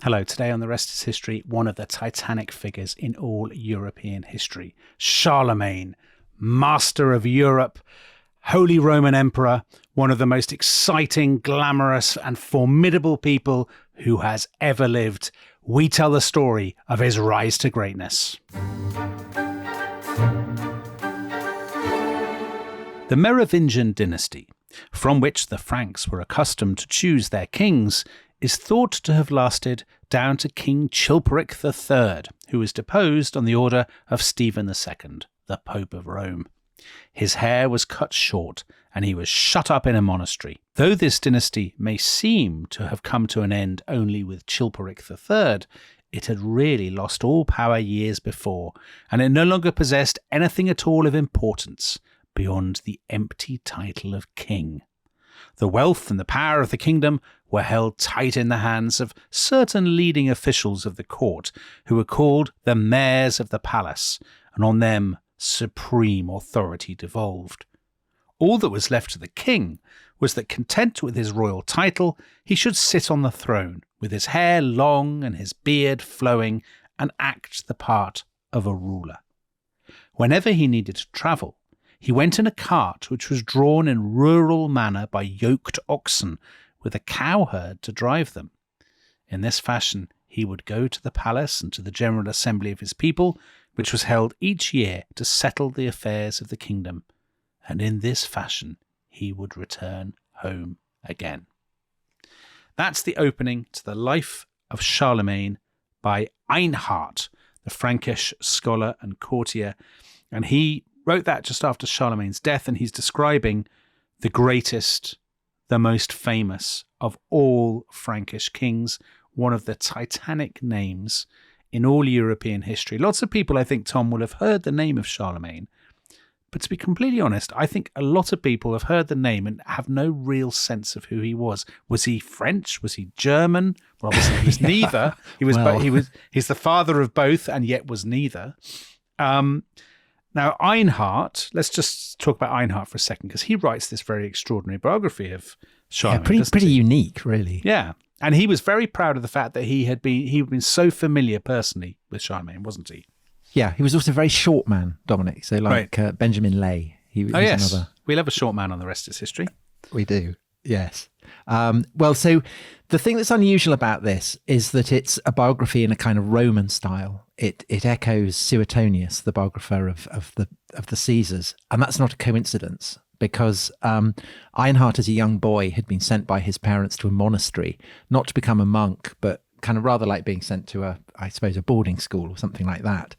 Hello, today on The Rest is History, one of the titanic figures in all European history. Charlemagne, master of Europe, Holy Roman Emperor, one of the most exciting, glamorous and formidable people who has ever lived. We tell the story of his rise to greatness. The Merovingian dynasty, from which the Franks were accustomed to choose their kings, is thought to have lasted down to King Chilperic III, who was deposed on the order of Stephen II, the Pope of Rome. His hair was cut short, and he was shut up in a monastery. Though this dynasty may seem to have come to an end only with Chilperic III, it had really lost all power years before, and it no longer possessed anything at all of importance beyond the empty title of king. The wealth and the power of the kingdom were held tight in the hands of certain leading officials of the court, who were called the mayors of the palace, and on them supreme authority devolved. All that was left to the king was that, content with his royal title, he should sit on the throne, with his hair long and his beard flowing, and act the part of a ruler. Whenever he needed to travel, he went in a cart which was drawn in rural manner by yoked oxen, with a cowherd to drive them. In this fashion he would go to the palace and to the general assembly of his people, which was held each year to settle the affairs of the kingdom, and in this fashion he would return home again. That's the opening to the life of Charlemagne by Einhard, the Frankish scholar and courtier, and he wrote that just after Charlemagne's death, and he's describing the greatest, the most famous of all Frankish kings, one of the titanic names in all European history. Lots of people, I think, Tom, will have heard the name of Charlemagne, but to be completely honest, I think a lot of people have heard the name and have no real sense of who he was. Was he French? Was he German? Well, obviously he was neither. He was he's the father of both, and yet was neither. Now, Einhard, let's just talk about Einhard for a second, because he writes this very extraordinary biography of Charlemagne. Yeah, pretty unique, really. Yeah, and he was very proud of the fact that he had been so familiar personally with Charlemagne, wasn't he? Yeah, he was also a very short man, Dominic. So like right. Benjamin Lay. He was another. We'll have a short man on The Rest is History. We do, yes. Well, so the thing that's unusual about this is that it's a biography in a kind of Roman style. It echoes Suetonius, the biographer of the Caesars, and that's not a coincidence, because Einhard, as a young boy, had been sent by his parents to a monastery, not to become a monk, but kind of rather like being sent to a boarding school or something like that,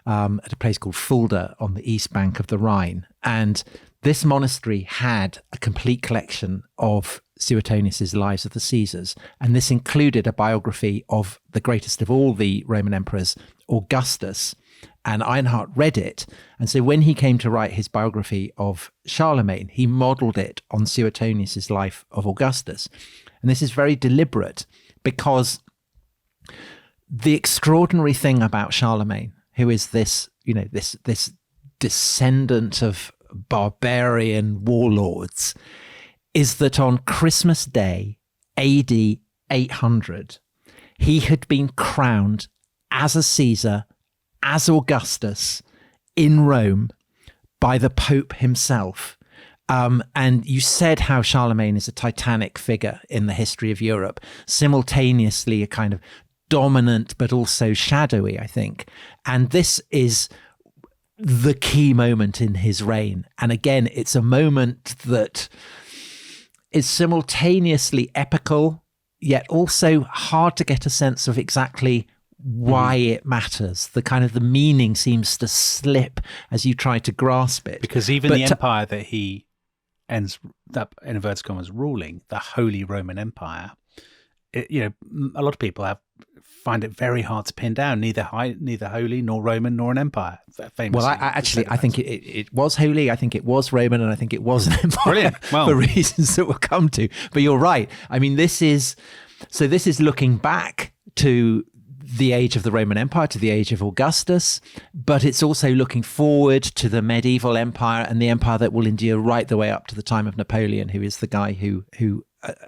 at a place called Fulda on the east bank of the Rhine. And this monastery had a complete collection of Suetonius's Lives of the Caesars, and this included a biography of the greatest of all the Roman emperors, Augustus, and Einhard read it. And so when he came to write his biography of Charlemagne, he modelled it on Suetonius's Life of Augustus. And this is very deliberate, because the extraordinary thing about Charlemagne, who is this descendant of barbarian warlords, is that on Christmas Day, AD 800, he had been crowned as a Caesar, as Augustus, in Rome by the Pope himself. And you said how Charlemagne is a titanic figure in the history of Europe, simultaneously a kind of dominant but also shadowy, I think. And this is the key moment in his reign. And again, it's a moment that is simultaneously epical, yet also hard to get a sense of exactly why it matters. The kind of the meaning seems to slip as you try to grasp it. Because even the empire that he ends up, in inverted commas, ruling, the Holy Roman Empire, a lot of people find it very hard to pin down. Neither holy nor Roman nor an empire. Famously, well, I think it was holy. I think it was Roman, and I think it was an empire. Brilliant. Well, for reasons that we'll come to. But you're right. I mean, this is looking back to the age of the Roman Empire, to the age of Augustus, but it's also looking forward to the medieval empire and the empire that will endure right the way up to the time of Napoleon, who is the guy who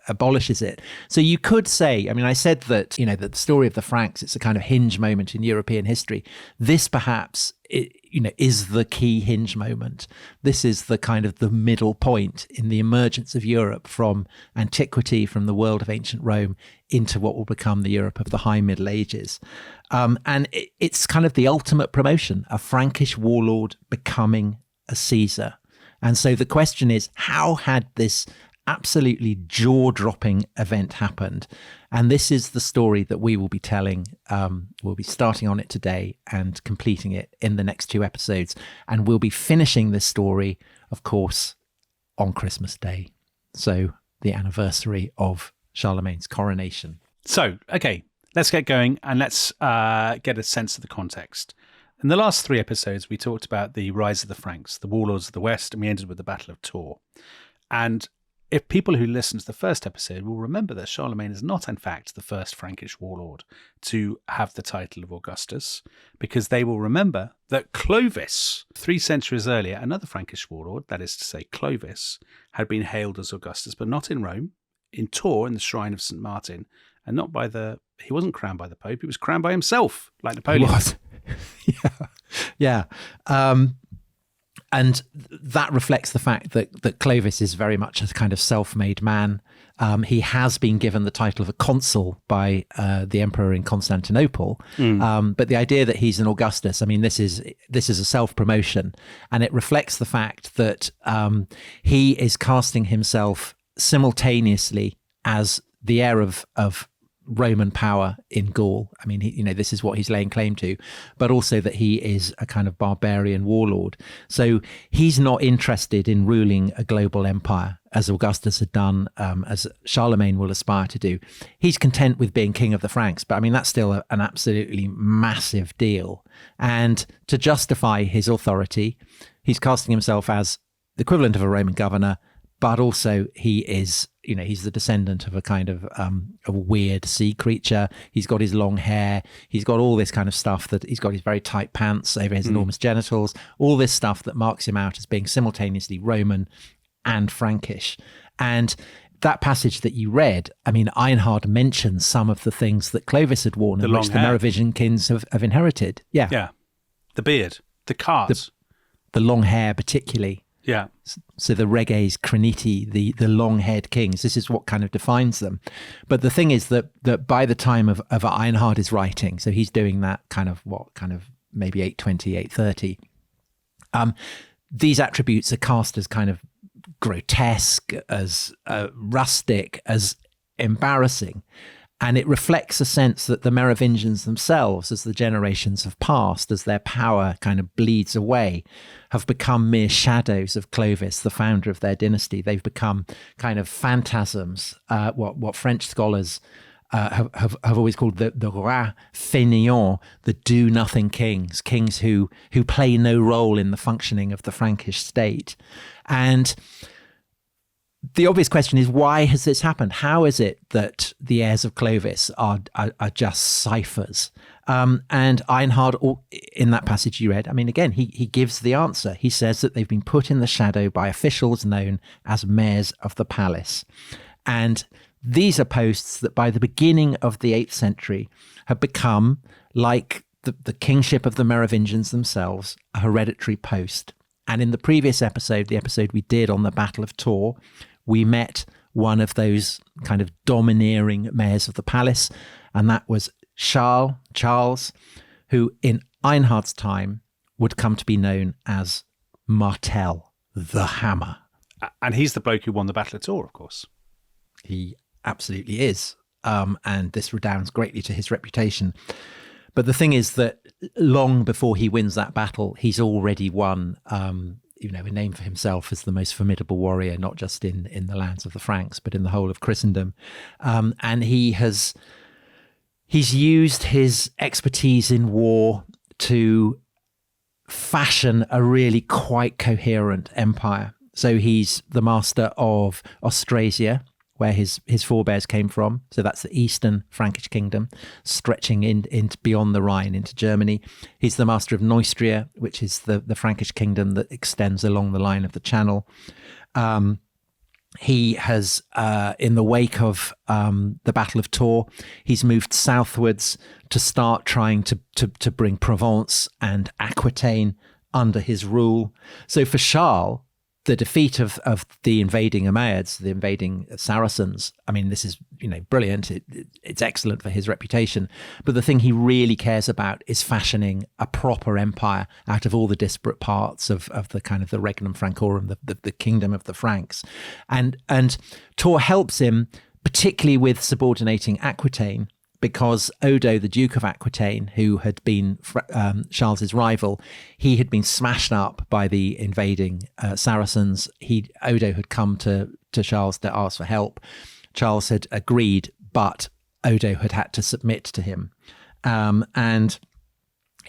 abolishes it. So you could say, I mean, I said that, you know, that the story of the Franks, it's a kind of hinge moment in European history. This perhaps, you know, is the key hinge moment. This is the kind of the middle point in the emergence of Europe from antiquity, from the world of ancient Rome into what will become the Europe of the High Middle Ages. And it's kind of the ultimate promotion, a Frankish warlord becoming a Caesar. And so the question is, how had this absolutely jaw-dropping event happened? And this is the story that we will be telling. We'll be starting on it today and completing it in the next 2 episodes. And we'll be finishing this story, of course, on Christmas Day. So the anniversary of Charlemagne's coronation. So, okay, let's get going and let's get a sense of the context. In the last 3 episodes, we talked about the rise of the Franks, the warlords of the West, and we ended with the Battle of Tours. And if people who listened to the first episode will remember that Charlemagne is not, in fact, the first Frankish warlord to have the title of Augustus, because they will remember that Clovis, 3 centuries earlier, another Frankish warlord, that is to say Clovis, had been hailed as Augustus, but not in Rome, in Tours, in the shrine of St. Martin, and not by he wasn't crowned by the Pope, he was crowned by himself, like Napoleon. What? Yeah. And that reflects the fact that Clovis is very much a kind of self-made man. He has been given the title of a consul by the emperor in Constantinople. But the idea that he's an Augustus, I mean, this is a self-promotion, and it reflects the fact that he is casting himself simultaneously as the heir of Roman power in Gaul. I mean, this is what he's laying claim to, but also that he is a kind of barbarian warlord. So he's not interested in ruling a global empire as Augustus had done, as Charlemagne will aspire to do. He's content with being king of the Franks, but I mean, that's still an absolutely massive deal. And to justify his authority, he's casting himself as the equivalent of a Roman governor, but also he is, he's the descendant of a kind of a weird sea creature. He's got his long hair. He's got all this kind of stuff that he's got his very tight pants over his enormous genitals, all this stuff that marks him out as being simultaneously Roman and Frankish. And that passage that you read, I mean, Einhard mentions some of the things that Clovis had worn and which the Merovingian kings have inherited. Yeah. Yeah. The beard, the cars. The long hair particularly. Yeah. So the reges criniti, the long-haired kings, this is what kind of defines them. But the thing is that by the time of Einhard is writing, so he's doing that kind of maybe 820, 830, these attributes are cast as kind of grotesque, as rustic, as embarrassing. And it reflects a sense that the Merovingians themselves, as the generations have passed, as their power kind of bleeds away, have become mere shadows of Clovis, the founder of their dynasty. They've become kind of phantasms, what French scholars have always called the rois fainéants, the do-nothing kings who play no role in the functioning of the Frankish state. And the obvious question is, why has this happened? How is it that the heirs of Clovis are just ciphers? And Einhard, in that passage you read, I mean, again, he gives the answer. He says that they've been put in the shadow by officials known as mayors of the palace. And these are posts that by the beginning of the 8th century have become, like the kingship of the Merovingians themselves, a hereditary post. And in the previous episode, the episode we did on the Battle of Tours, we met one of those kind of domineering mayors of the palace, and that was Charles, who in Einhard's time would come to be known as Martel, the Hammer. And he's the bloke who won the Battle of Tours, of course. He absolutely is. And this redounds greatly to his reputation. But the thing is that long before he wins that battle, he's already won a name for himself as the most formidable warrior, not just in the lands of the Franks, but in the whole of Christendom. And he's used his expertise in war to fashion a really quite coherent empire. So he's the master of Austrasia, where his forebears came from. So that's the eastern Frankish kingdom, stretching into beyond the Rhine into Germany. He's the master of Neustria, which is the Frankish kingdom that extends along the line of the Channel. He has, in the wake of the Battle of Tours, he's moved southwards to start trying to bring Provence and Aquitaine under his rule. So for Charles, the defeat of the invading Umayyads, the invading Saracens, I mean, this is, brilliant. It's excellent for his reputation. But the thing he really cares about is fashioning a proper empire out of all the disparate parts of the kind of the Regnum Francorum, the kingdom of the Franks. And Tours helps him, particularly with subordinating Aquitaine, because Odo, the Duke of Aquitaine, who had been Charles's rival, he had been smashed up by the invading Saracens. Odo had come to Charles to ask for help. Charles had agreed, but Odo had to submit to him. And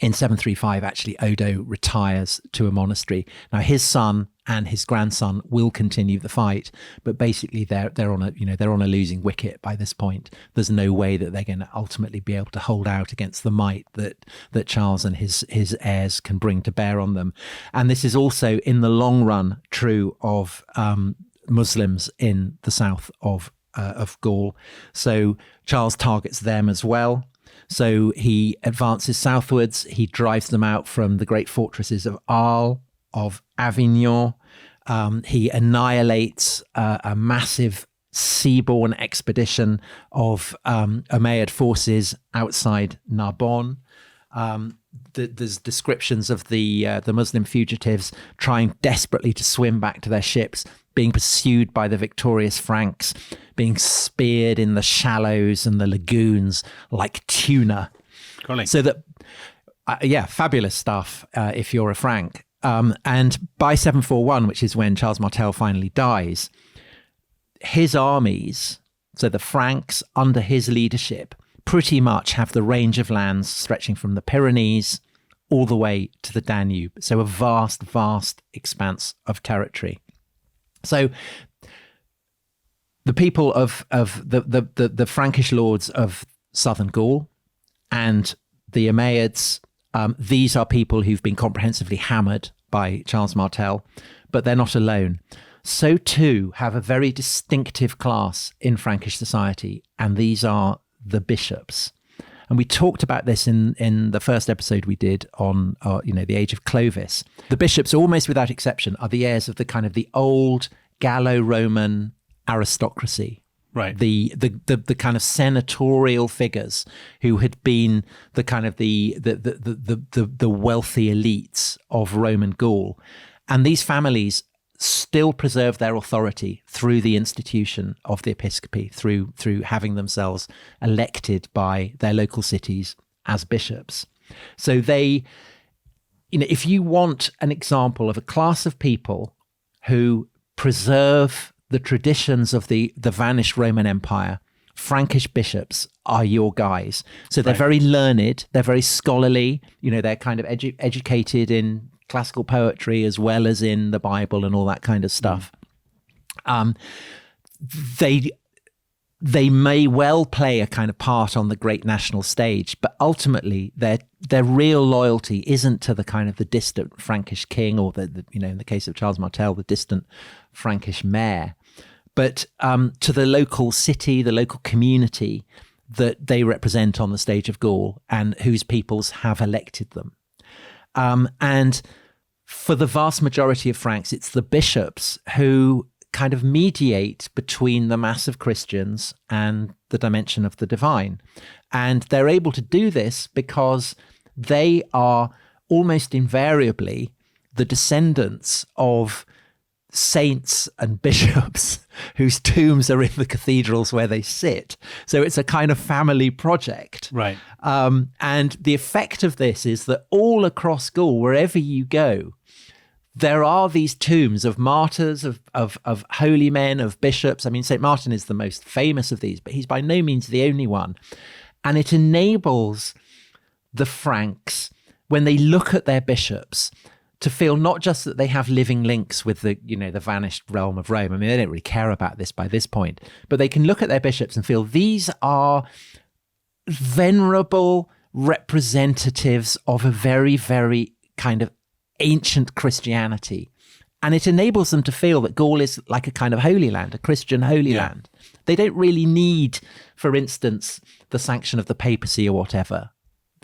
in 735, actually, Odo retires to a monastery. Now, his son and his grandson will continue the fight, but basically they're on a losing wicket by this point. There's no way that they're going to ultimately be able to hold out against the might that Charles and his heirs can bring to bear on them. And this is also, in the long run, true of Muslims in the south of Gaul. So Charles targets them as well. So he advances southwards. He drives them out from the great fortresses of Arles, of Avignon. He annihilates a massive seaborne expedition of Umayyad forces outside Narbonne. There's descriptions of the Muslim fugitives trying desperately to swim back to their ships, being pursued by the victorious Franks, being speared in the shallows and the lagoons like tuna. Golly. So that, fabulous stuff if you're a Frank. And by 741, which is when Charles Martel finally dies, his armies, so the Franks under his leadership, pretty much have the range of lands stretching from the Pyrenees all the way to the Danube. So a vast, vast expanse of territory. So the people of the Frankish lords of southern Gaul and the Umayyads, these are people who've been comprehensively hammered by Charles Martel, but they're not alone. So too have a very distinctive class in Frankish society, and these are the bishops. And we talked about this in the first episode we did on, the age of Clovis. The bishops, almost without exception, are the heirs of the kind of the old Gallo-Roman aristocracy. Right. The kind of senatorial figures who had been the kind of the wealthy elites of Roman Gaul. And these families still preserve their authority through the institution of the episcopacy, through having themselves elected by their local cities as bishops. So they, if you want an example of a class of people who preserve the traditions of the vanished Roman Empire, Frankish bishops are your guys. So they're very learned, they're very scholarly, they're kind of educated in classical poetry as well as in the Bible and all that kind of stuff. They may well play a kind of part on the great national stage, but ultimately their real loyalty isn't to the kind of the distant Frankish king or the in the case of Charles Martel, the distant Frankish mayor, but to the local city, the local community that they represent on the stage of Gaul and whose peoples have elected them. And for the vast majority of Franks, it's the bishops who kind of mediate between the mass of Christians and the dimension of the divine. And they're able to do this because they are almost invariably the descendants of saints and bishops whose tombs are in the cathedrals where they sit. So it's a kind of family project. Right. And the effect of this is that all across Gaul, wherever you go, there are these tombs of martyrs, of holy men, of bishops. I mean, St. Martin is the most famous of these, but he's by no means the only one. And it enables the Franks, when they look at their bishops, to feel not just that they have living links with the vanished realm of Rome. I mean, they don't really care about this by this point, but they can look at their bishops and feel these are venerable representatives of a very, very kind of ancient Christianity. And it enables them to feel that Gaul is like a kind of holy land, a Christian holy land. They don't really need, for instance, the sanction of the papacy or whatever.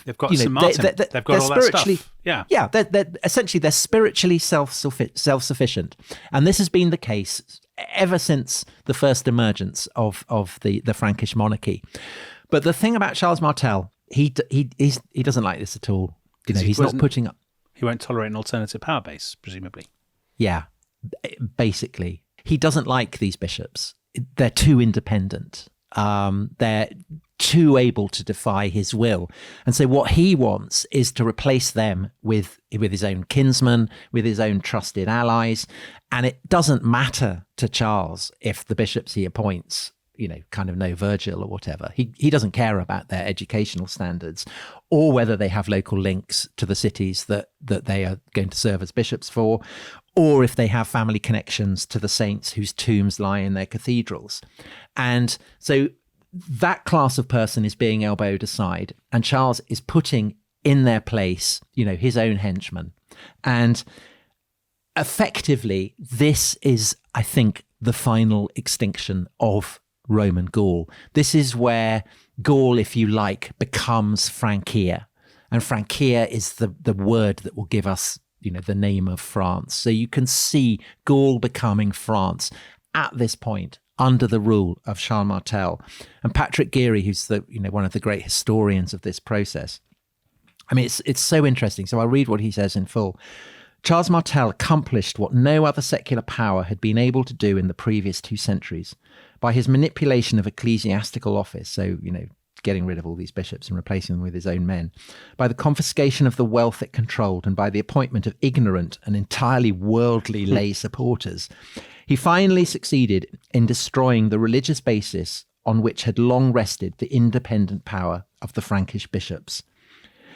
They've got St. Martin. They've got all that stuff. Yeah. Yeah, they're spiritually self-sufficient. And this has been the case ever since the first emergence of the Frankish monarchy. But the thing about Charles Martel, he doesn't like this at all. He's not putting up. He won't tolerate an alternative power base, presumably. Yeah, basically. He doesn't like these bishops. They're too independent. They're too able to defy his will. And so what he wants is to replace them with his own kinsmen, with his own trusted allies. And it doesn't matter to Charles if the bishops he appoints, kind of know Virgil or whatever. He doesn't care about their educational standards or whether they have local links to the cities that they are going to serve as bishops for, or if they have family connections to the saints whose tombs lie in their cathedrals. And so that class of person is being elbowed aside, and Charles is putting in their place, his own henchmen. And effectively, this is, I think, the final extinction of Roman Gaul. This is where Gaul, if you like, becomes Francia. And Francia is the word that will give us, the name of France. So you can see Gaul becoming France at this point under the rule of Charles Martel. And Patrick Geary, who's one of the great historians of this process. I mean, it's so interesting. So I'll read what he says in full. Charles Martel accomplished what no other secular power had been able to do in the previous 2 centuries by his manipulation of ecclesiastical office, so, getting rid of all these bishops and replacing them with his own men, by the confiscation of the wealth it controlled, and by the appointment of ignorant and entirely worldly lay supporters. He finally succeeded in destroying the religious basis on which had long rested the independent power of the Frankish bishops.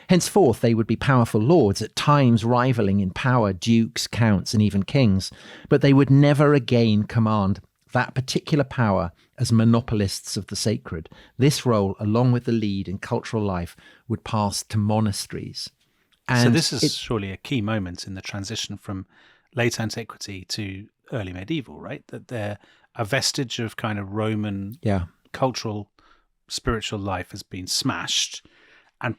Henceforth, they would be powerful lords, at times rivaling in power dukes, counts, and even kings, but they would never again command that particular power as monopolists of the sacred. This role, along with the lead in cultural life, would pass to monasteries. And so this is surely a key moment in the transition from late antiquity to early medieval, right? That they're a vestige of kind of Roman cultural, spiritual life has been smashed, and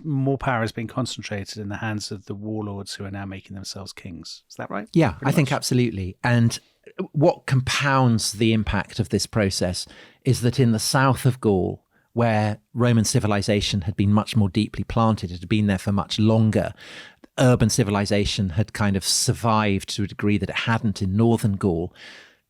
more power has been concentrated in the hands of the warlords who are now making themselves kings. Is that right? Yeah, I think absolutely. And what compounds the impact of this process is that in the south of Gaul, where Roman civilization had been much more deeply planted, it had been there for much longer, urban civilization had kind of survived to a degree that it hadn't in northern Gaul.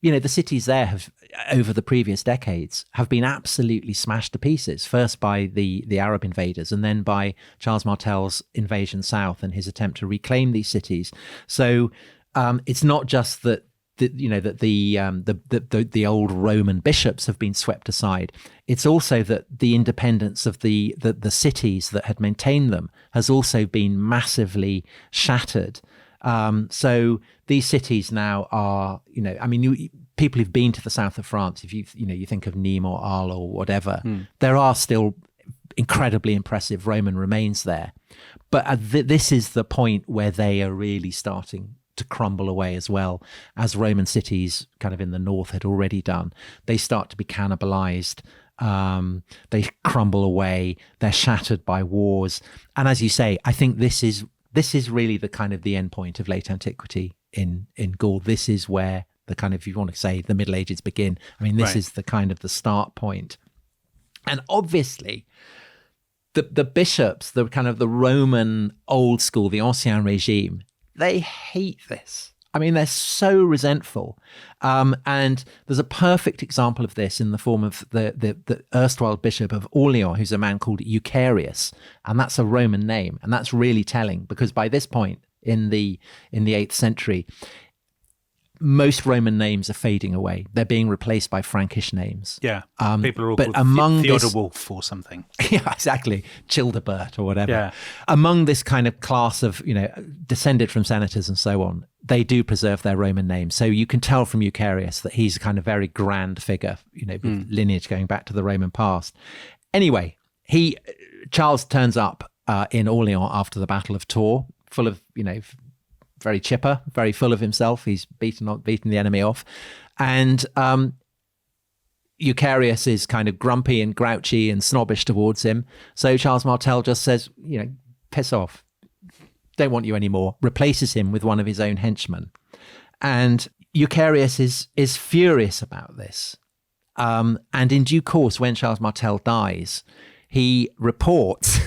The cities there have, over the previous decades, have been absolutely smashed to pieces, first by the Arab invaders and then by Charles Martel's invasion south and his attempt to reclaim these cities. So it's not just that the old Roman bishops have been swept aside. It's also that the independence of the cities that had maintained them has also been massively shattered. So these cities now are, people who've been to the south of France, if you think of Nîmes or Arles or whatever, there are still incredibly impressive Roman remains there. But this is the point where they are really starting to crumble away as well, as Roman cities kind of in the north had already done. They start to be cannibalized. They crumble away. They're shattered by wars. And as you say, I think this is really the kind of the end point of late antiquity in Gaul. This is where the kind of, if you want to say, the Middle Ages begin. I mean, this is the kind of the start point. And obviously, the bishops, the kind of the Roman old school, the Ancien Regime, they hate this. I mean, they're so resentful. And there's a perfect example of this in the form of the erstwhile bishop of Orleans, who's a man called Eucharius. And that's a Roman name. And that's really telling, because by this point in the 8th century, most Roman names are fading away. They're being replaced by Frankish names. Yeah. People are all called Theodowulf or something. Yeah, exactly. Childebert or whatever. Yeah. Among this kind of class of, descended from senators and so on, they do preserve their Roman names. So you can tell from Eucharius that he's a kind of very grand figure, with lineage going back to the Roman past. Anyway, Charles turns up in Orleans after the Battle of Tours, full of, very chipper, very full of himself. He's beaten the enemy off. And Eucharius is kind of grumpy and grouchy and snobbish towards him. So Charles Martel just says, piss off. Don't want you anymore. Replaces him with one of his own henchmen. And Eucharius is furious about this. And in due course, when Charles Martel dies, he reports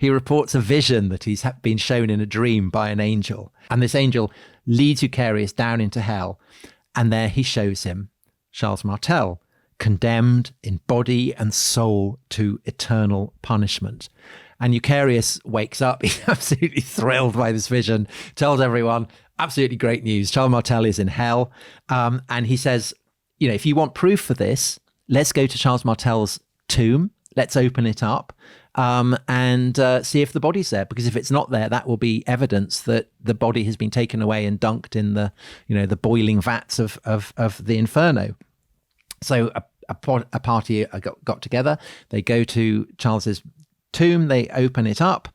a vision that he's been shown in a dream by an angel. And this angel leads Eucharius down into hell. And there he shows him Charles Martel, condemned in body and soul to eternal punishment. And Eucharius wakes up. He's absolutely thrilled by this vision, tells everyone, absolutely great news. Charles Martel is in hell. And he says, if you want proof for this, let's go to Charles Martel's tomb. Let's open it up and see if the body's there. Because if it's not there, that will be evidence that the body has been taken away and dunked in the boiling vats of the inferno. So a party got together. They go to Charles's tomb. They open it up.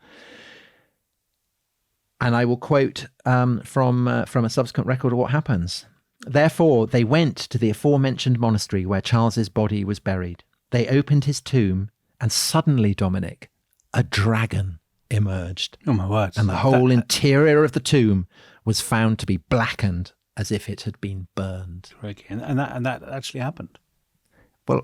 And I will quote from a subsequent record of what happens. Therefore, they went to the aforementioned monastery where Charles's body was buried. They opened his tomb, and suddenly, Dominic, a dragon emerged. Oh, my word. And the whole interior of the tomb was found to be blackened as if it had been burned. And that actually happened. Well,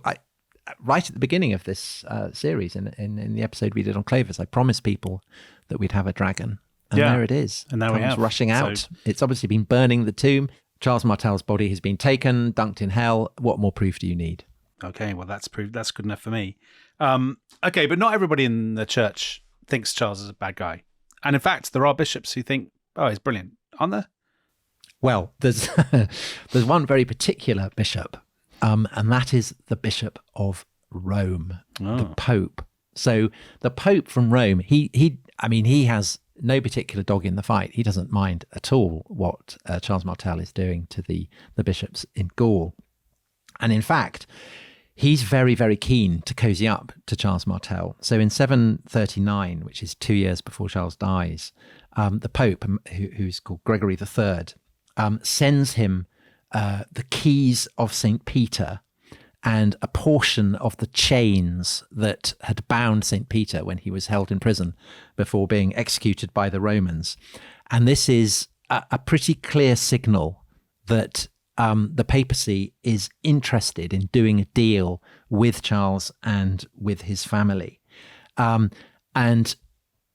right at the beginning of this series, in the episode we did on clavers, I promised people that we'd have a dragon. And there it is. And now we have. Rushing out. It's obviously been burning the tomb. Charles Martel's body has been taken, dunked in hell. What more proof do you need? Okay, well, that's proof. That's good enough for me. Okay, but not everybody in the church thinks Charles is a bad guy. And in fact, there are bishops who think, oh, he's brilliant, aren't there? Well, there's one very particular bishop, and that is the Bishop of Rome, the Pope. So the Pope from Rome, he has no particular dog in the fight. He doesn't mind at all what Charles Martel is doing to the bishops in Gaul. And in fact, he's very, very keen to cozy up to Charles Martel. So in 739, which is 2 years before Charles dies, the Pope, who's called Gregory III, sends him the keys of St. Peter and a portion of the chains that had bound St. Peter when he was held in prison before being executed by the Romans. And this is a pretty clear signal that the papacy is interested in doing a deal with Charles and with his family. And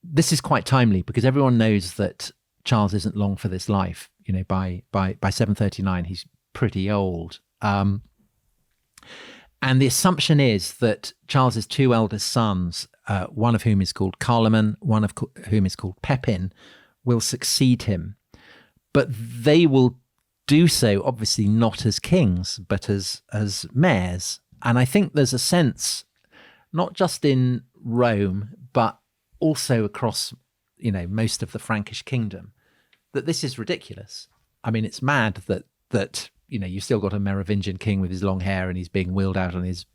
this is quite timely because everyone knows that Charles isn't long for this life. By 739, he's pretty old. And the assumption is that Charles's two eldest sons, one of whom is called Carloman, one of whom is called Pepin, will succeed him. But they will do so, obviously, not as kings, but as mayors. And I think there's a sense, not just in Rome, but also across, most of the Frankish kingdom, that this is ridiculous. I mean, it's mad that you've still got a Merovingian king with his long hair and he's being wheeled out on his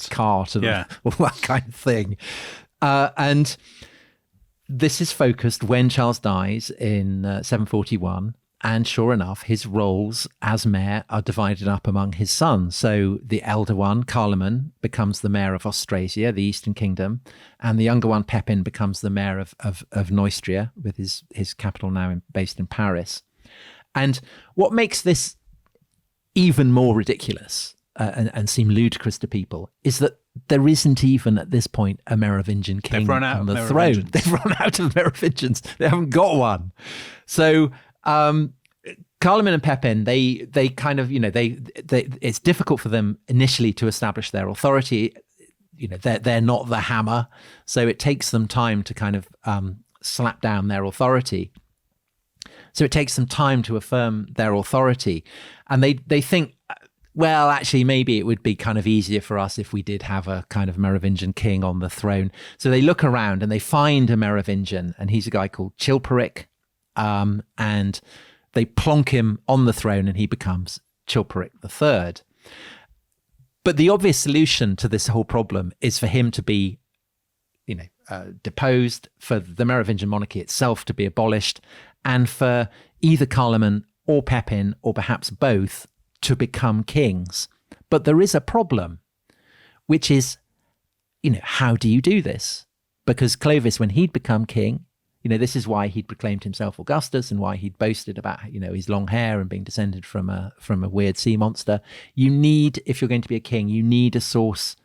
cart and all that kind of thing. And this is focused when Charles dies in 741. And sure enough, his roles as mayor are divided up among his sons. So the elder one, Carloman, becomes the mayor of Austrasia, the Eastern Kingdom, and the younger one, Pepin, becomes the mayor of Neustria, with his capital now based in Paris. And what makes this even more ridiculous and seem ludicrous to people is that there isn't even at this point a Merovingian king on the throne. They've run out of Merovingians. They haven't got one. So Carloman and Pepin, they kind of, it's difficult for them initially to establish their authority. They're not the hammer, so it takes them time to kind of slap down their authority. So it takes them time to affirm their authority, and they think, well, actually, maybe it would be kind of easier for us if we did have a kind of Merovingian king on the throne. So they look around and they find a Merovingian, and he's a guy called Chilperic. And they plonk him on the throne and he becomes Chilperic III. But the obvious solution to this whole problem is for him to be, deposed, for the Merovingian monarchy itself to be abolished, and for either Carloman or Pepin, or perhaps both, to become kings. But there is a problem, which is, how do you do this? Because Clovis, when he'd become king, this is why he'd proclaimed himself Augustus and why he'd boasted about, his long hair and being descended from a weird sea monster. You need, if you're going to be a king, you need a source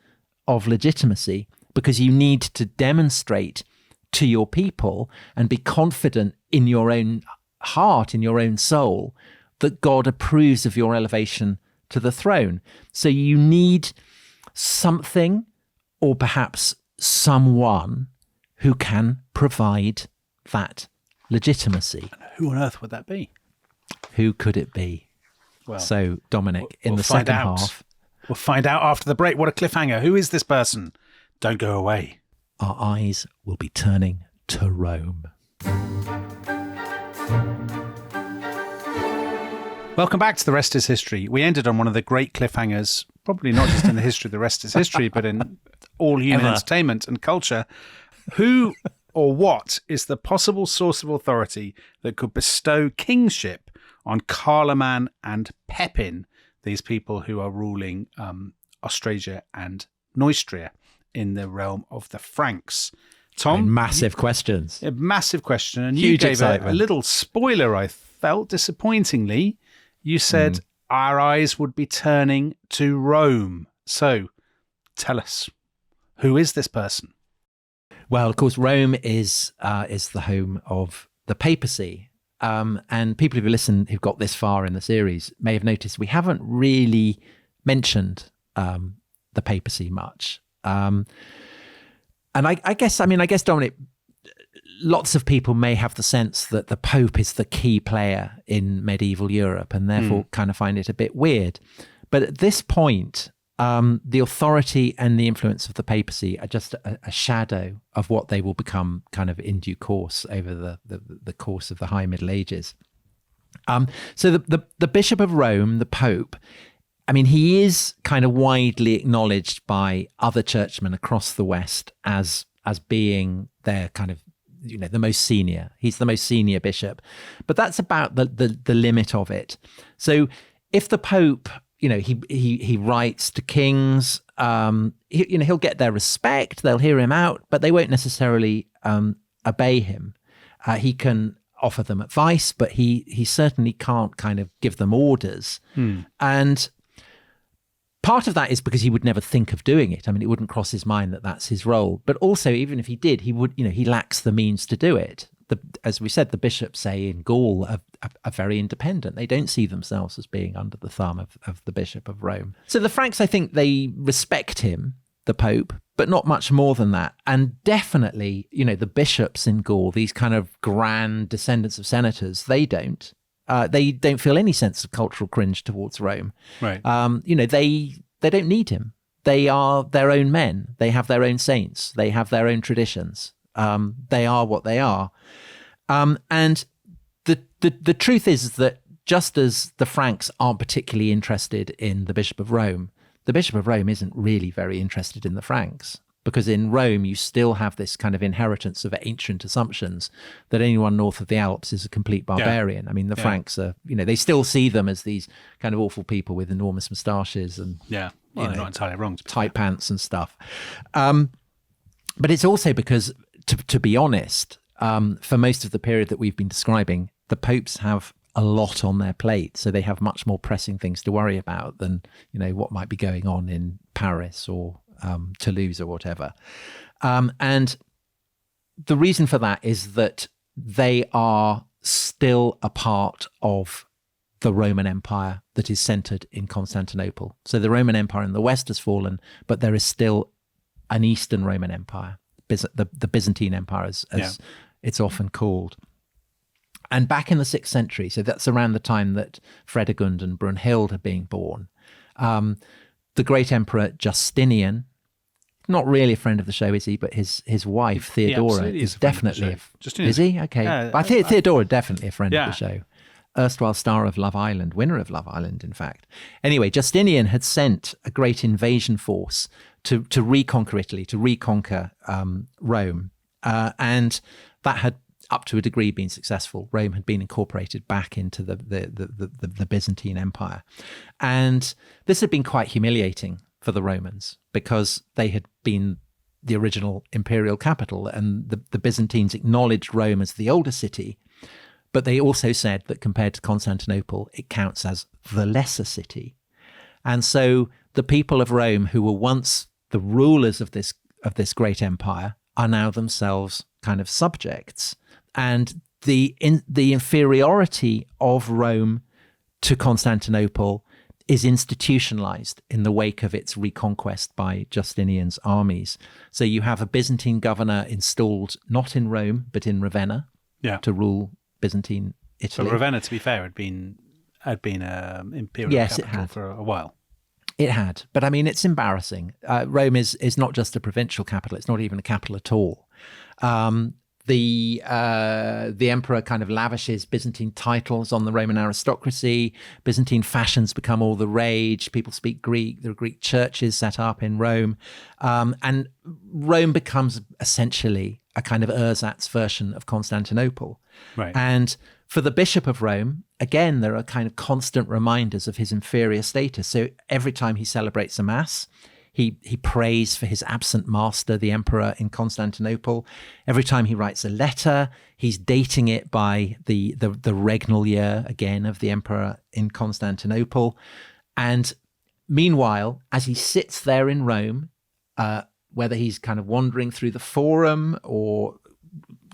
of legitimacy, because you need to demonstrate to your people and be confident in your own heart, in your own soul, that God approves of your elevation to the throne. So you need something, or perhaps someone, who can provide that legitimacy. Who on earth would that be? Who could it be? Well, so, Dominic, in we'll the find second out. half... We'll find out after the break. What a cliffhanger. Who is this person? Don't go away. Our eyes will be turning to Rome. Welcome back to The Rest is History. We ended on one of the great cliffhangers, probably not just in the history of The Rest is History, but in all human entertainment and culture. Who or what is the possible source of authority that could bestow kingship on Charlemagne and Pepin, these people who are ruling Austrasia and Neustria in the realm of the Franks? Tom? Massive questions. A massive question. And Huge you gave excitement. a little spoiler, I felt, disappointingly. You said our eyes would be turning to Rome. So tell us, who is this person? Well, of course, Rome is the home of the Papacy. And people who've listened, who've got this far in the series, may have noticed we haven't really mentioned the Papacy much. And I guess, Dominic, lots of people may have the sense that the Pope is the key player in medieval Europe and therefore kind of find it a bit weird. But at this point, the authority and the influence of the Papacy are just a shadow of what they will become kind of in due course over the course of the High Middle Ages. So the Bishop of Rome, the Pope, he is kind of widely acknowledged by other churchmen across the West as being their kind of, the most senior. He's the most senior bishop, but that's about the limit of it. So if the Pope, he writes to kings, he'll get their respect, they'll hear him out, but they won't necessarily obey him. He can offer them advice, but he certainly can't kind of give them orders. And part of that is because he would never think of doing it. It wouldn't cross his mind that that's his role. But also, even if he did, he would, he lacks the means to do it. As we said, the bishops, say, in Gaul are very independent. They don't see themselves as being under the thumb of the Bishop of Rome. So the Franks, I think they respect him, the Pope, but not much more than that. And definitely, the bishops in Gaul, these kind of grand descendants of senators, they don't. They don't feel any sense of cultural cringe towards Rome. Right. They don't need him. They are their own men. They have their own saints. They have their own traditions. They are what they are. And the truth is that just as the Franks aren't particularly interested in the Bishop of Rome, the Bishop of Rome isn't really very interested in the Franks. Because in Rome, you still have this kind of inheritance of ancient assumptions that anyone north of the Alps is a complete barbarian. The Franks are, they still see them as these kind of awful people with enormous moustaches and they're not entirely wrong. Tight pants and stuff. But it's also because, to be honest, for most of the period that we've been describing, the popes have a lot on their plate, so they have much more pressing things to worry about than what might be going on in Paris or Toulouse or whatever. And the reason for that is that they are still a part of the Roman Empire that is centered in Constantinople. So the Roman Empire in the West has fallen, but there is still an Eastern Roman Empire, the Byzantine Empire, as it's often called. And back in the 6th century, so that's around the time that Fredegund and Brunhild are being born, the great emperor Justinian, not really a friend of the show, is he? But his wife, Theodora, is definitely... Is he? Okay. Yeah, I think Theodora, definitely a friend of the show. Erstwhile star of Love Island, winner of Love Island, in fact. Anyway, Justinian had sent a great invasion force to reconquer Italy, to reconquer Rome. And that had up to a degree been successful. Rome had been incorporated back into the Byzantine Empire. And this had been quite humiliating for the Romans because they had been the original imperial capital, and the Byzantines acknowledged Rome as the older city, but they also said that compared to Constantinople, it counts as the lesser city. And so the people of Rome, who were once the rulers of this great empire, are now themselves kind of subjects. And the inferiority of Rome to Constantinople is institutionalized in the wake of its reconquest by Justinian's armies. So you have a Byzantine governor installed not in Rome, but in Ravenna to rule Byzantine Italy. But Ravenna, to be fair, had been imperial capital for a while. It had. But I mean, it's embarrassing. Rome is not just a provincial capital. It's not even a capital at all. The emperor kind of lavishes Byzantine titles on the Roman aristocracy. Byzantine fashions become all the rage. People speak Greek. There are Greek churches set up in Rome. And Rome becomes essentially a kind of ersatz version of Constantinople. Right. And for the Bishop of Rome, again, there are kind of constant reminders of his inferior status. So every time he celebrates a mass, he prays for his absent master, the emperor in Constantinople. Every time he writes a letter, he's dating it by the regnal year, again, of the emperor in Constantinople. And meanwhile, as he sits there in Rome, whether he's kind of wandering through the Forum or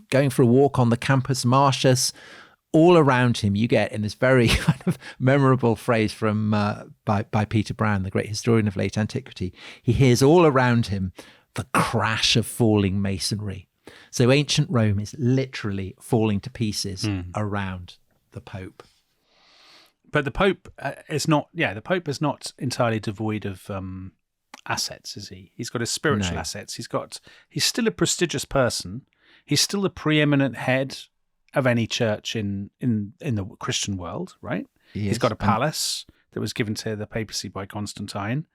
going for a walk on the Campus Martius, all around him, you get in this very kind of memorable phrase from by Peter Browne, the great historian of late antiquity. He hears all around him the crash of falling masonry. So ancient Rome is literally falling to pieces around the Pope. But the Pope is not. Yeah, the Pope is not entirely devoid of assets, is he? He's got his spiritual assets. He's still a prestigious person. He's still the preeminent head of any church in the Christian world, right? He's got a palace that was given to the papacy by Constantine,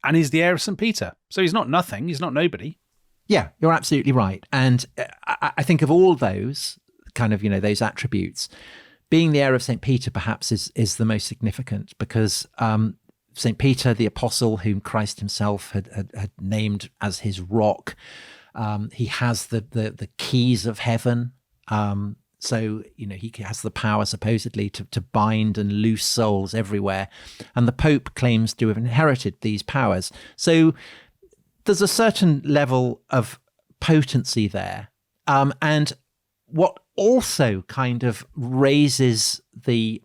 and he's the heir of St. Peter. So he's not nothing. He's not nobody. Yeah, you're absolutely right. And I think of all those kind of, those attributes, being the heir of St. Peter perhaps is the most significant, because St. Peter, the apostle whom Christ himself had named as his rock, he has the keys of heaven. So, he has the power supposedly to bind and loose souls everywhere. And the Pope claims to have inherited these powers. So there's a certain level of potency there. And what also kind of raises the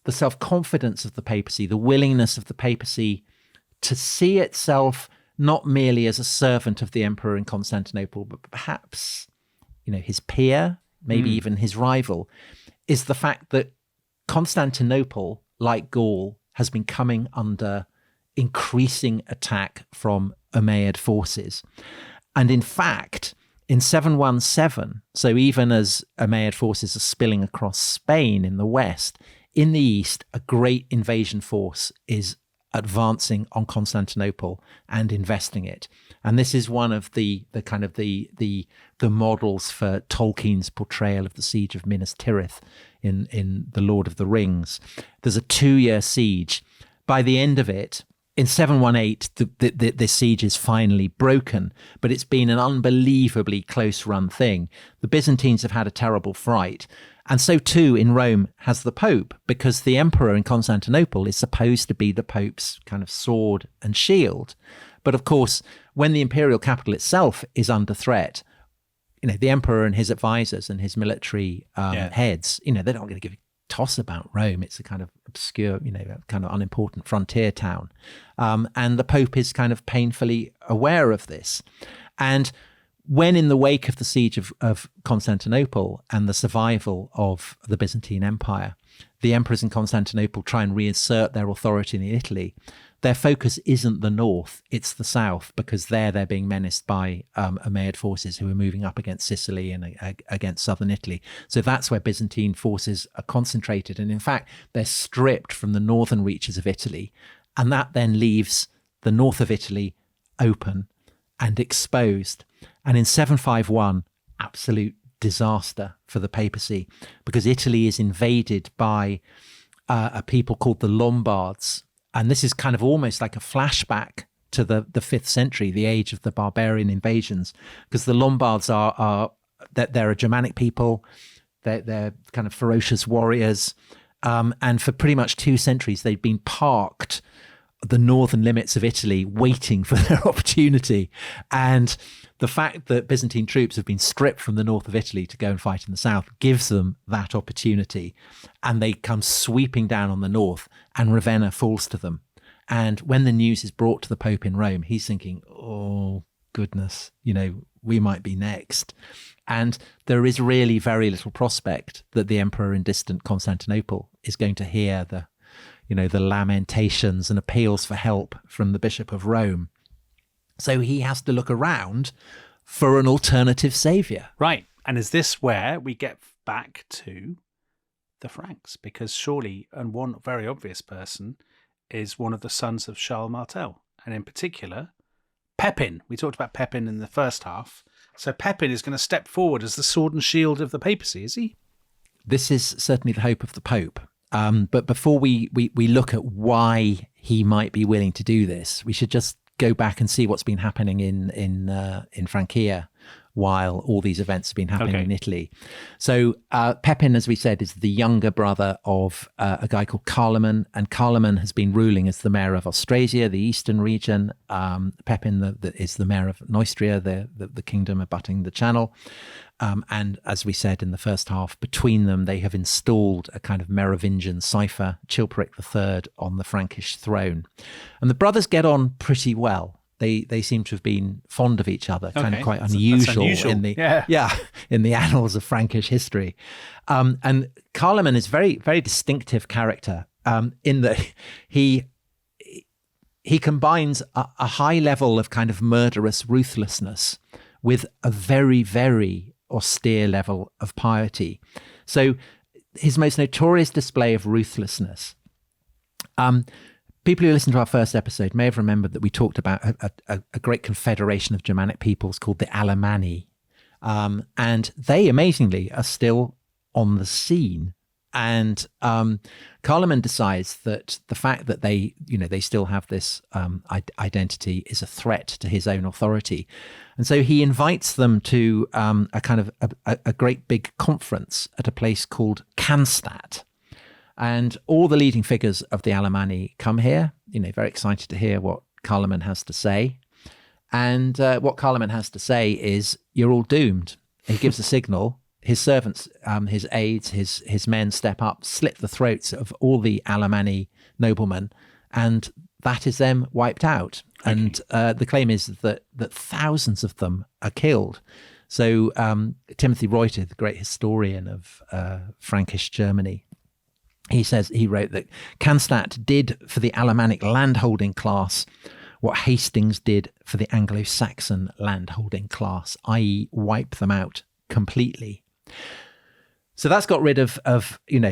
self-confidence of the papacy, the willingness of the papacy to see itself not merely as a servant of the emperor in Constantinople, but perhaps his peer, maybe even his rival, is the fact that Constantinople, like Gaul, has been coming under increasing attack from Umayyad forces. And in fact, in 717, so even as Umayyad forces are spilling across Spain in the west, in the east, a great invasion force is advancing on Constantinople and investing it. And this is one of the models for Tolkien's portrayal of the siege of Minas Tirith in The Lord of the Rings. There's a 2-year siege. By the end of it, in 718, the siege is finally broken, but it's been an unbelievably close-run thing. The Byzantines have had a terrible fright. And so too in Rome has the Pope, because the emperor in Constantinople is supposed to be the Pope's kind of sword and shield. But of course, when the imperial capital itself is under threat, the emperor and his advisors and his military heads, they're not going to give a toss about Rome. It's a kind of obscure, kind of unimportant frontier town. And the Pope is kind of painfully aware of this. And when in the wake of the siege of Constantinople and the survival of the Byzantine Empire, the emperors in Constantinople try and reassert their authority in Italy, their focus isn't the north, it's the south, because they're being menaced by Umayyad forces who are moving up against Sicily and against southern Italy. So that's where Byzantine forces are concentrated. And in fact, they're stripped from the northern reaches of Italy. And that then leaves the north of Italy open and exposed. And in 751, absolute disaster for the papacy, because Italy is invaded by a people called the Lombards. And this is kind of almost like a flashback to the 5th century, the age of the barbarian invasions, because the Lombards they're a Germanic people. They're kind of ferocious warriors. And for pretty much 2 centuries, they've been parked at the northern limits of Italy, waiting for their opportunity. And the fact that Byzantine troops have been stripped from the north of Italy to go and fight in the south gives them that opportunity. And they come sweeping down on the north, and Ravenna falls to them. And when the news is brought to the Pope in Rome, he's thinking, oh, goodness, we might be next. And there is really very little prospect that the emperor in distant Constantinople is going to hear the lamentations and appeals for help from the Bishop of Rome. So he has to look around for an alternative saviour. Right. And is this where we get back to the Franks? Because surely, and one very obvious person is one of the sons of Charles Martel, and in particular, Pepin. We talked about Pepin in the first half. So Pepin is going to step forward as the sword and shield of the papacy, is he? This is certainly the hope of the Pope. But before we look at why he might be willing to do this, we should just go back and see what's been happening in Francia while all these events have been happening in Italy. So Pepin, as we said, is the younger brother of a guy called Carloman, and Carloman has been ruling as the mayor of Austrasia, the eastern region. Pepin is the mayor of Neustria, the kingdom abutting the Channel. And as we said in the first half, between them, they have installed a kind of Merovingian cipher, Chilperic III, on the Frankish throne. And the brothers get on pretty well. They seem to have been fond of each other, kind of quite unusual in the annals of Frankish history. And Carloman is very, very distinctive character in that he combines a high level of kind of murderous ruthlessness with a very, very austere level of piety. So his most notorious display of ruthlessness. People who listened to our first episode may have remembered that we talked about a great confederation of Germanic peoples called the Charlamagne. And they, amazingly, are still on the scene. And Carloman decides that the fact that they still have this identity is a threat to his own authority. And so he invites them to a great big conference at a place called Cannstatt. And all the leading figures of the Charlamagne come here, very excited to hear what Carloman has to say. And what Carloman has to say is, you're all doomed. He gives a signal. His servants, his aides, his men step up, slit the throats of all the Charlamagne noblemen, and that is them wiped out. Okay. And the claim is that thousands of them are killed. So Timothy Reuter, the great historian of Frankish Germany, he wrote that Cannstatt did for the Alemannic landholding class what Hastings did for the Anglo-Saxon landholding class, i.e. wipe them out completely. So that's got rid of the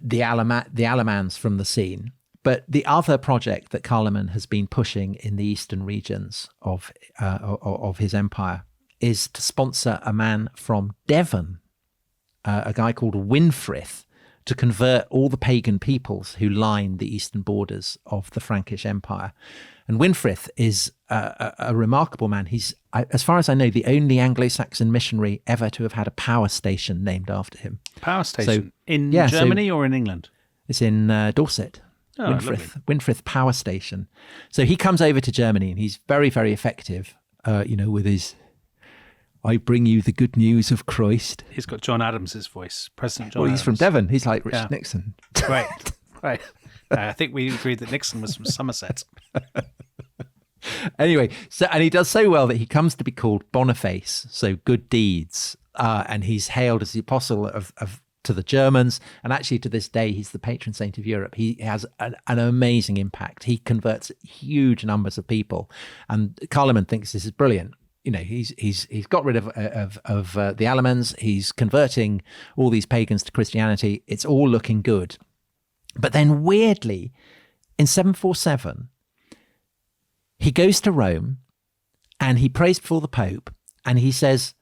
Alamans from the scene. But the other project that Carloman has been pushing in the eastern regions of his empire is to sponsor a man from Devon, a guy called Winfrith, to convert all the pagan peoples who line the eastern borders of the Frankish Empire. And Winfrith is a remarkable man. He's, as far as I know, the only Anglo-Saxon missionary ever to have had a power station named after him. Power station? In Germany or in England? It's in Dorset. Oh, Winfrith Power Station. So he comes over to Germany, and he's very, very effective, with his, I bring you the good news of Christ. He's got John Adams' voice, President John Well, he's Adams. from Devon. He's like Richard Nixon. Right. I think we agreed that Nixon was from Somerset. Anyway, and he does so well that he comes to be called Boniface, so good deeds. And he's hailed as the apostle of to the Germans, and actually to this day he's the patron saint of Europe. He has an amazing impact. He converts huge numbers of people, and Carloman thinks this is brilliant. He's got rid of the Alamans. He's converting all these pagans to Christianity. It's all looking good. But then weirdly, in 747, he goes to Rome and he prays before the Pope, and he says,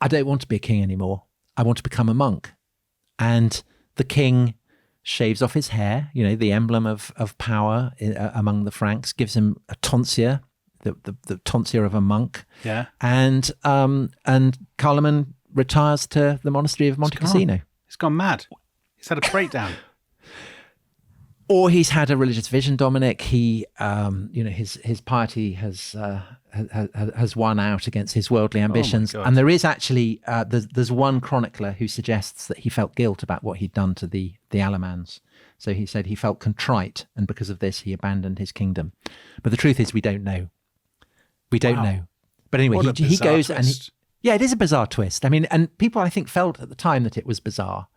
I don't want to be a king anymore. I want to become a monk. And the king shaves off his hair, the emblem of power among the Franks, gives him a tonsure, the tonsure of a monk. Yeah. And Carloman retires to the monastery of Monte Cassino. He's gone mad. He's had a breakdown. Or he's had a religious vision, Dominic. He, his piety has won out against his worldly ambitions. And there is actually, there's one chronicler who suggests that he felt guilt about what he'd done to the Alamans. So he said he felt contrite, and because of this, he abandoned his kingdom. But the truth is, we don't know. We don't know. But anyway, he goes twist. And it is a bizarre twist. I mean, and people, I think, felt at the time that it was bizarre.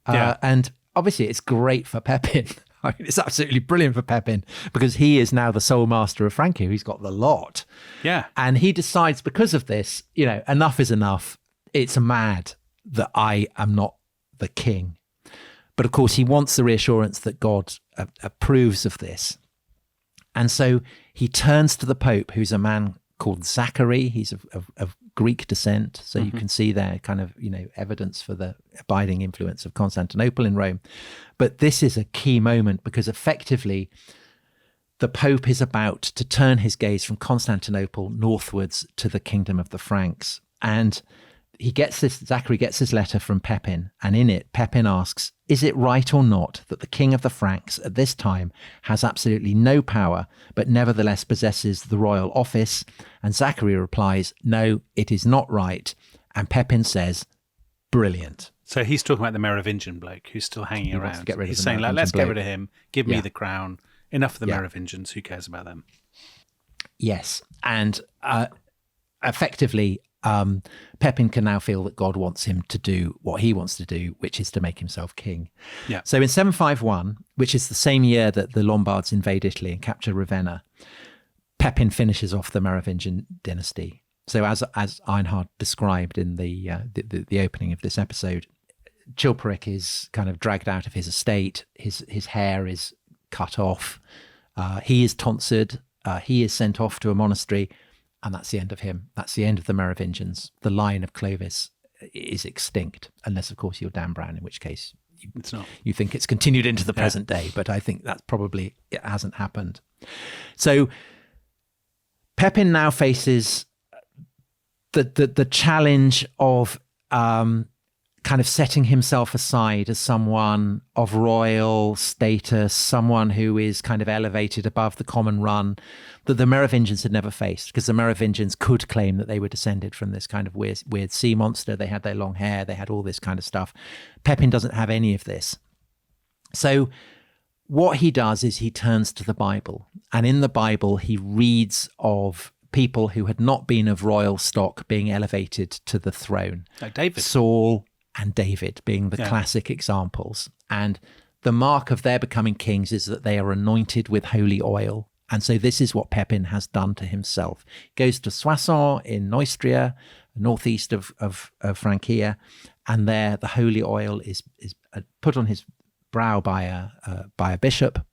And obviously, it's great for Pepin. I mean, it's absolutely brilliant for Pepin because he is now the sole master of Francia. He's got the lot. Yeah. And he decides because of this, enough is enough. It's mad that I am not the king. But of course, he wants the reassurance that God approves of this. And so he turns to the Pope, who's a man called Zachary. He's of Greek descent. So you can see there kind of, evidence for the abiding influence of Constantinople in Rome. But this is a key moment because effectively the Pope is about to turn his gaze from Constantinople northwards to the kingdom of the Franks. And Zachary gets this letter from Pepin, and in it, Pepin asks, is it right or not that the king of the Franks at this time has absolutely no power, but nevertheless possesses the royal office? And Zachary replies, no, it is not right. And Pepin says, brilliant. So he's talking about the Merovingian bloke who's still hanging around. He's saying, let's get rid of him, give me the crown. Enough of the Merovingians, who cares about them? Yes. And effectively, Pepin can now feel that God wants him to do what he wants to do, which is to make himself king. Yeah. So in 751, which is the same year that the Lombards invade Italy and capture Ravenna, Pepin finishes off the Merovingian dynasty. So as Einhard described in the opening of this episode, Chilperic is kind of dragged out of his estate. His hair is cut off. He is tonsured. He is sent off to a monastery. And that's the end of him. That's the end of the Merovingians. The line of Clovis is extinct, unless, of course, you're Dan Brown, in which case it's not. You think it's continued into the present day. But I think that's probably, it hasn't happened. So Pepin now faces the challenge of kind of setting himself aside as someone of royal status, someone who is kind of elevated above the common run, that the Merovingians had never faced, because the Merovingians could claim that they were descended from this kind of weird sea monster. They had their long hair, they had all this kind of stuff. Pepin doesn't have any of this. So what he does is he turns to the Bible, and in the Bible he reads of people who had not been of royal stock being elevated to the throne. Like David. Saul and David being the classic examples. And the mark of their becoming kings is that they are anointed with holy oil. And so this is what Pepin has done to himself. He goes to Soissons in Neustria, northeast of Francia, and there the holy oil is put on his brow by a bishop,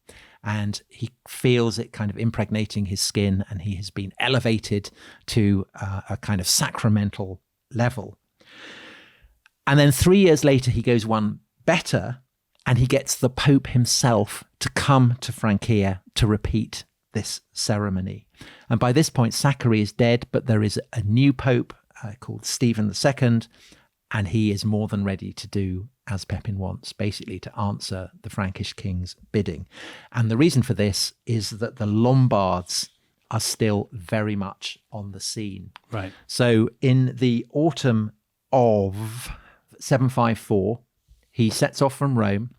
and he feels it kind of impregnating his skin, and he has been elevated to a kind of sacramental level. And then 3 years later, he goes one better, and he gets the Pope himself to come to Francia to repeat this ceremony. And by this point, Zachary is dead, but there is a new Pope called Stephen II, and he is more than ready to do as Pepin wants, basically to answer the Frankish king's bidding. And the reason for this is that the Lombards are still very much on the scene. Right. So in the autumn of 754, he sets off from Rome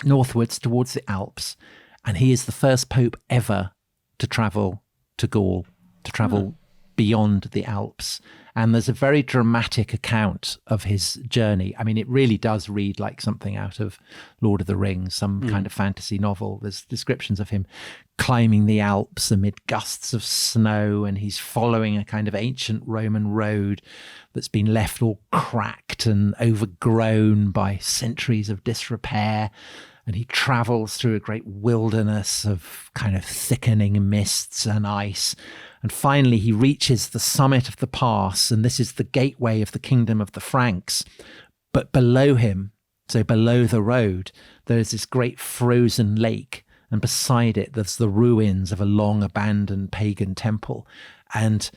northwards towards the Alps, and he is the first pope ever to travel to Gaul, to travel beyond the Alps. And there's a very dramatic account of his journey. I mean, it really does read like something out of Lord of the Rings, some kind of fantasy novel. There's descriptions of him climbing the Alps amid gusts of snow, and he's following a kind of ancient Roman road that's been left all cracked and overgrown by centuries of disrepair. And he travels through a great wilderness of kind of thickening mists and ice And finally, he reaches the summit of the pass, and this is the gateway of the kingdom of the Franks. But below him, so below the road, there is this great frozen lake, and beside it, there's the ruins of a long abandoned pagan temple. And,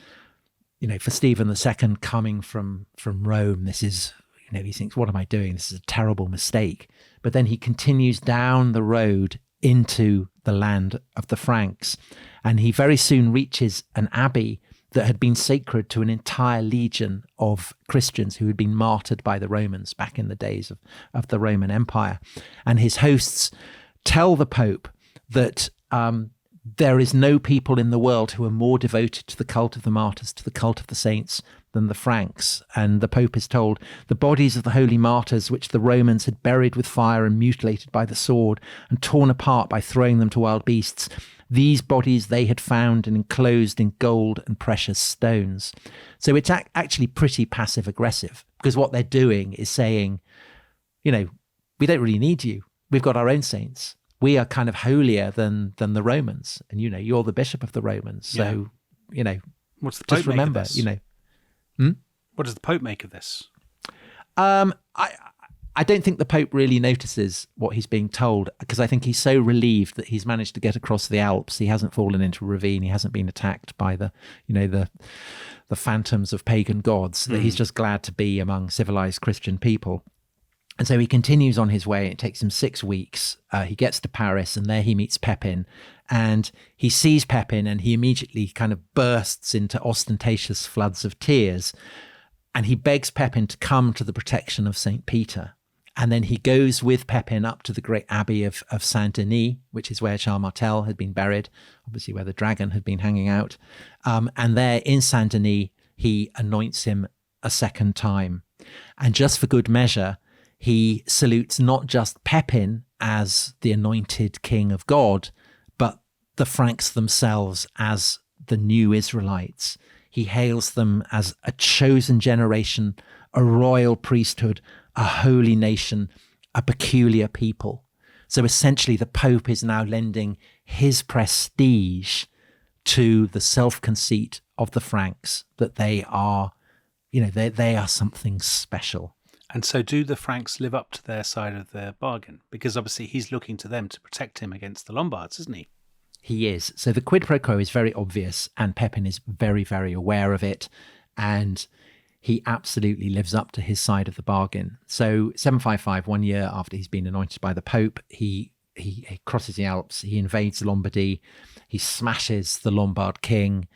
for Stephen II coming from Rome, this is, he thinks, what am I doing? This is a terrible mistake. But then he continues down the road into the land of the Franks, and he very soon reaches an abbey that had been sacred to an entire legion of Christians who had been martyred by the Romans back in the days of the Roman Empire. And his hosts tell the Pope that there is no people in the world who are more devoted to the cult of the martyrs, to the cult of the saints, than the Franks. And the Pope is told the bodies of the holy martyrs, which the Romans had buried with fire and mutilated by the sword and torn apart by throwing them to wild beasts, these bodies they had found and enclosed in gold and precious stones. So it's actually pretty passive aggressive, because what they're doing is saying, we don't really need you. We've got our own saints. We are kind of holier than the Romans, and you're the bishop of the Romans. So what's the Pope just remember, make of this? What does the Pope make of this? I don't think the Pope really notices what he's being told, because I think he's so relieved that he's managed to get across the Alps. He hasn't fallen into a ravine. He hasn't been attacked by the phantoms of pagan gods. That he's just glad to be among civilized Christian people. And so he continues on his way. It takes him 6 weeks. He gets to Paris, and there he meets Pepin. And he sees Pepin, and he immediately kind of bursts into ostentatious floods of tears. And he begs Pepin to come to the protection of St. Peter. And then he goes with Pepin up to the great abbey of Saint Denis, which is where Charles Martel had been buried, obviously where the dragon had been hanging out. And there in Saint Denis, he anoints him a second time. And just for good measure, he salutes not just Pepin as the anointed king of God, but the Franks themselves as the new Israelites. He hails them as a chosen generation, a royal priesthood, a holy nation, a peculiar people. So essentially, the Pope is now lending his prestige to the self-conceit of the Franks, that they are, they are something special. And so do the Franks live up to their side of the bargain? Because obviously he's looking to them to protect him against the Lombards, isn't he? He is. So the quid pro quo is very obvious, and Pepin is very, very aware of it. And he absolutely lives up to his side of the bargain. So 755, 1 year after he's been anointed by the Pope, he crosses the Alps, he invades Lombardy, he smashes the Lombard king,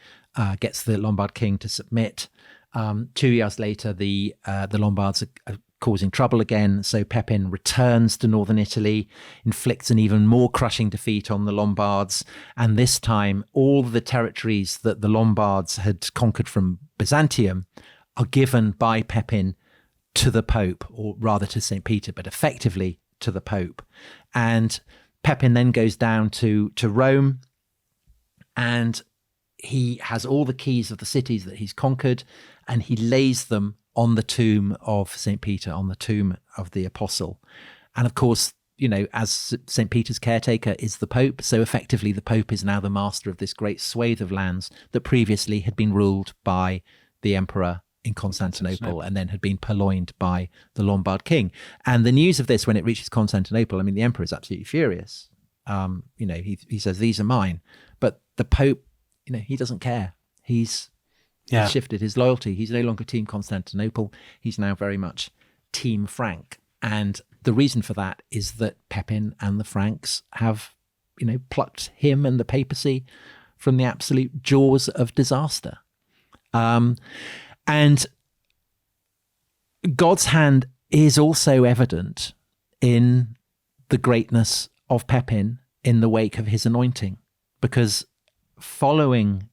gets the Lombard king to submit. 2 years later, the Lombards are causing trouble again. So Pepin returns to northern Italy, inflicts an even more crushing defeat on the Lombards. And this time, all the territories that the Lombards had conquered from Byzantium are given by Pepin to the Pope, or rather to St. Peter, but effectively to the Pope. And Pepin then goes down to Rome, and he has all the keys of the cities that he's conquered, and he lays them on the tomb of St. Peter, on the tomb of the apostle. And of course, as St. Peter's caretaker is the Pope, so effectively the Pope is now the master of this great swathe of lands that previously had been ruled by the emperor in Constantinople and then had been purloined by the Lombard king. And the news of this, when it reaches Constantinople, the emperor is absolutely furious. He says, these are mine. But the Pope, he doesn't care. He's shifted his loyalty. He's no longer Team Constantinople. He's now very much Team Frank. And the reason for that is that Pepin and the Franks have, plucked him and the papacy from the absolute jaws of disaster. And God's hand is also evident in the greatness of Pepin in the wake of his anointing, because following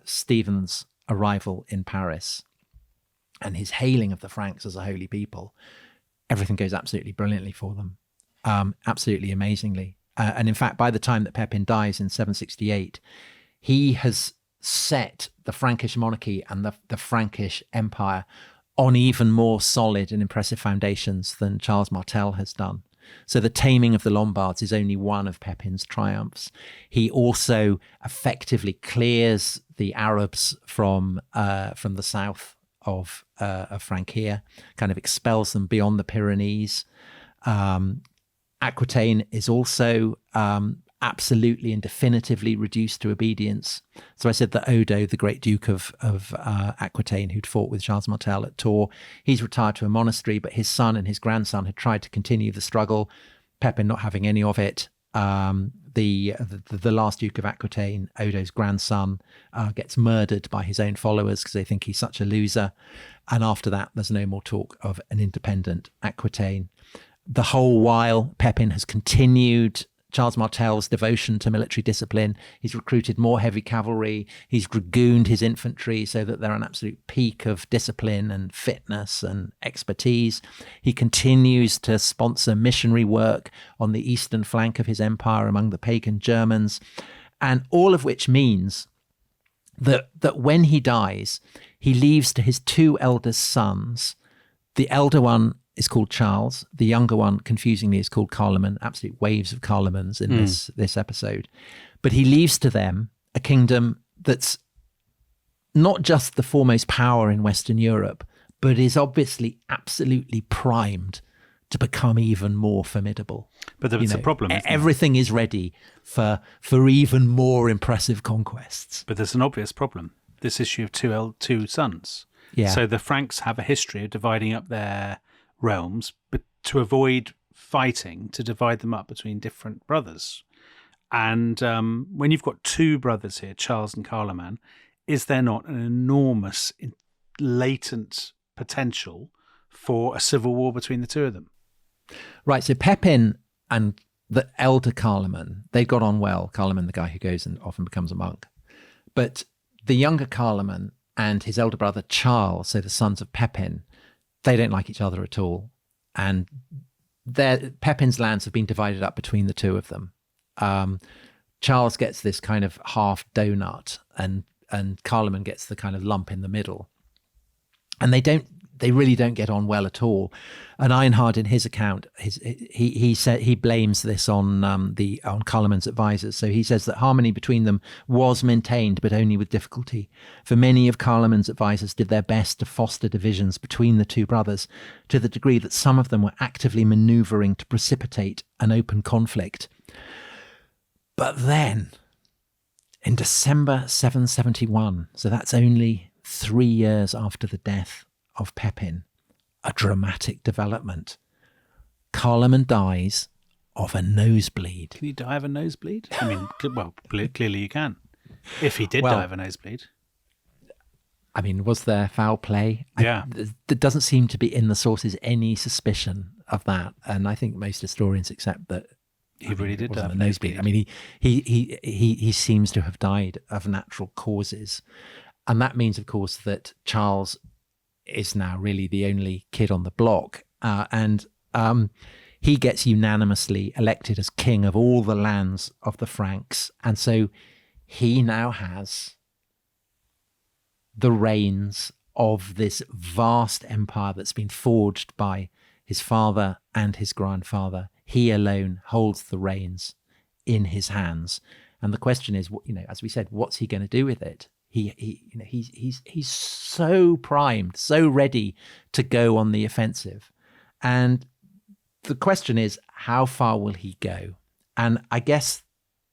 Stephen's arrival in Paris and his hailing of the Franks as a holy people, everything goes absolutely brilliantly for them, absolutely amazingly. And in fact, by the time that Pepin dies in 768, he has set the Frankish monarchy and the Frankish empire on even more solid and impressive foundations than Charles Martel has done. So the taming of the Lombards is only one of Pepin's triumphs. He also effectively clears the Arabs from the south of Francia, kind of expels them beyond the Pyrenees. Aquitaine is also absolutely and definitively reduced to obedience. So I said that Odo, the great Duke of Aquitaine, who'd fought with Charles Martel at Tours, he's retired to a monastery, but his son and his grandson had tried to continue the struggle, Pepin not having any of it. The last Duke of Aquitaine, Odo's grandson, gets murdered by his own followers because they think he's such a loser. And after that, there's no more talk of an independent Aquitaine. The whole while, Pepin has continued Charles Martel's devotion to military discipline. He's recruited more heavy cavalry. He's dragooned his infantry so that they're an absolute peak of discipline and fitness and expertise. He continues to sponsor missionary work on the eastern flank of his empire among the pagan Germans, and all of which means that when he dies, he leaves to his two eldest sons. The elder one is called Charles. The younger one, confusingly, is called Carloman. Absolute waves of Carlomans in this episode. But he leaves to them a kingdom that's not just the foremost power in Western Europe, but is obviously absolutely primed to become even more formidable. But there's a problem. Everything is ready for even more impressive conquests. But there's an obvious problem. This issue of two sons. Yeah. So the Franks have a history of dividing up their realms, but to avoid fighting, to divide them up between different brothers. And when you've got two brothers here, Charles and Carloman, is there not an enormous latent potential for a civil war between the two of them? Right. So Pepin and the elder Carloman, they got on well. Carloman, the guy who goes and often becomes a monk. But the younger Carloman and his elder brother Charles, so the sons of Pepin, they don't like each other at all. And Pepin's lands have been divided up between the two of them. Charles gets this kind of half donut and Carloman gets the kind of lump in the middle. And they really don't get on well at all. And Ironhard, in his account, he said he blames this on Carloman's advisors. So he says that harmony between them was maintained, but only with difficulty. For many of Carloman's advisors did their best to foster divisions between the two brothers, to the degree that some of them were actively manoeuvring to precipitate an open conflict. But then, in December 771, so that's only 3 years after the death of Pepin, a dramatic development. Carloman dies of a nosebleed. Can you die of a nosebleed? I mean, well, clearly you can. If he did die of a nosebleed. I mean, was there foul play? Yeah. There doesn't seem to be in the sources any suspicion of that. And I think most historians accept that he really did die of a nosebleed. I mean, he seems to have died of natural causes. And that means, of course, that Charles is now really the only kid on the block. And he gets unanimously elected as king of all the lands of the Franks. And so he now has the reins of this vast empire that's been forged by his father and his grandfather. He alone holds the reins in his hands. And the question is, as we said, what's he going to do with it? He's so primed, so ready to go on the offensive. And the question is, how far will he go? And I guess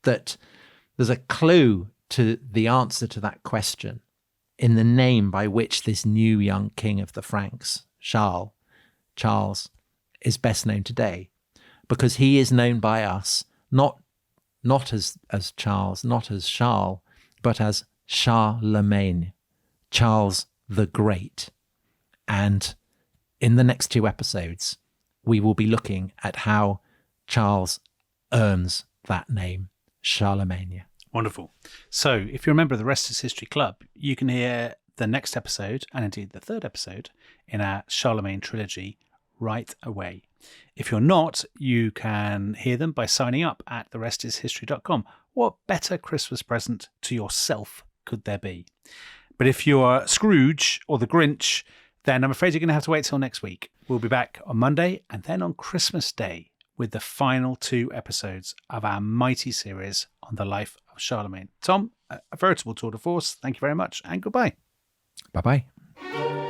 that there's a clue to the answer to that question in the name by which this new young king of the Franks, Charles, is best known today. Because he is known by us not as Charles, not as Charles, but as Charlemagne, Charles the Great. And in the next 2 episodes, we will be looking at how Charles earns that name, Charlemagne. Wonderful. So if you're a member of the Rest is History Club, you can hear the next episode, and indeed the 3rd episode, in our Charlemagne trilogy right away. If you're not, you can hear them by signing up at therestishistory.com. What better Christmas present to yourself could there be? But if you're Scrooge or the Grinch, then I'm afraid you're going to have to wait till next week. We'll be back on Monday and then on Christmas Day with the final 2 episodes of our mighty series on the life of Charlemagne. Tom, a veritable tour de force. Thank you very much, and goodbye. Bye-bye.